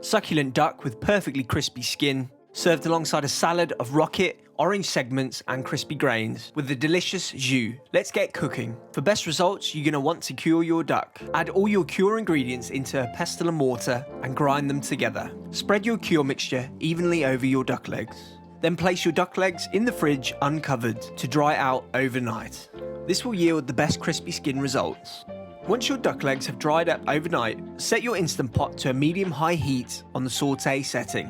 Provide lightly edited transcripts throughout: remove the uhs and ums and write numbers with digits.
Succulent duck with perfectly crispy skin, served alongside a salad of rocket, orange segments and crispy grains with the delicious jus. Let's get cooking. For best results, you're going to want to cure your duck. Add all your cure ingredients into a pestle and mortar and grind them together. Spread your cure mixture evenly over your duck legs. Then place your duck legs in the fridge uncovered to dry out overnight. This will yield the best crispy skin results. Once your duck legs have dried up overnight, set your Instant Pot to a medium-high heat on the saute setting.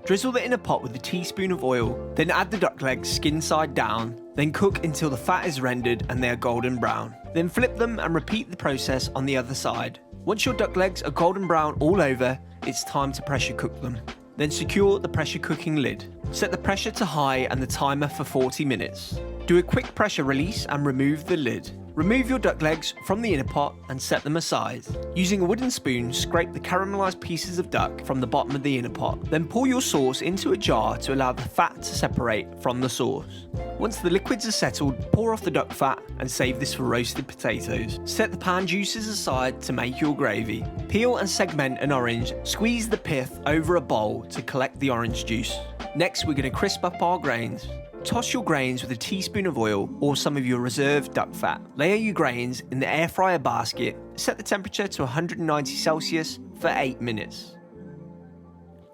Drizzle the inner pot with a teaspoon of oil, then add the duck legs skin side down, then cook until the fat is rendered and they are golden brown. Then flip them and repeat the process on the other side. Once your duck legs are golden brown all over, it's time to pressure cook them. Then secure the pressure cooking lid. Set the pressure to high and the timer for 40 minutes. Do a quick pressure release and remove the lid. Remove your duck legs from the inner pot and set them aside. Using a wooden spoon, scrape the caramelized pieces of duck from the bottom of the inner pot. Then pour your sauce into a jar to allow the fat to separate from the sauce. Once the liquids are settled, pour off the duck fat and save this for roasted potatoes. Set the pan juices aside to make your gravy. Peel and segment an orange, squeeze the pith over a bowl to collect the orange juice. Next, we're going to crisp up our grains. Toss your grains with a teaspoon of oil or some of your reserved duck fat. Layer your grains in the air fryer basket. Set the temperature to 190 Celsius for 8 minutes.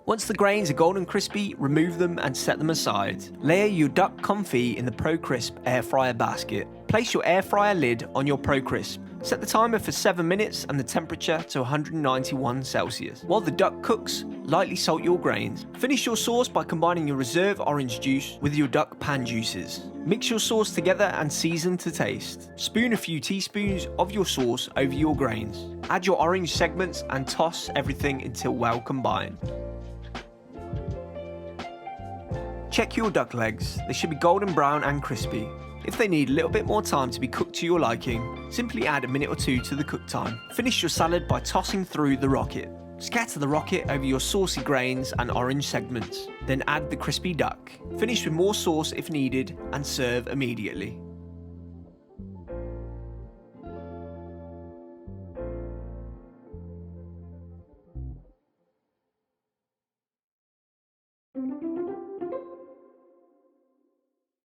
Once the grains are golden crispy, remove them and set them aside. Layer your duck confit in the Pro Crisp air fryer basket. Place your air fryer lid on your Pro Crisp. Set the timer for 7 minutes and the temperature to 191 Celsius. While the duck cooks, lightly salt your grains. Finish your sauce by combining your reserve orange juice with your duck pan juices. Mix your sauce together and season to taste. Spoon a few teaspoons of your sauce over your grains. Add your orange segments and toss everything until well combined. Check your duck legs. They should be golden brown and crispy. If they need a little bit more time to be cooked to your liking, simply add a minute or two to the cook time. Finish your salad by tossing through the rocket. Scatter the rocket over your saucy grains and orange segments. Then add the crispy duck. Finish with more sauce if needed and serve immediately.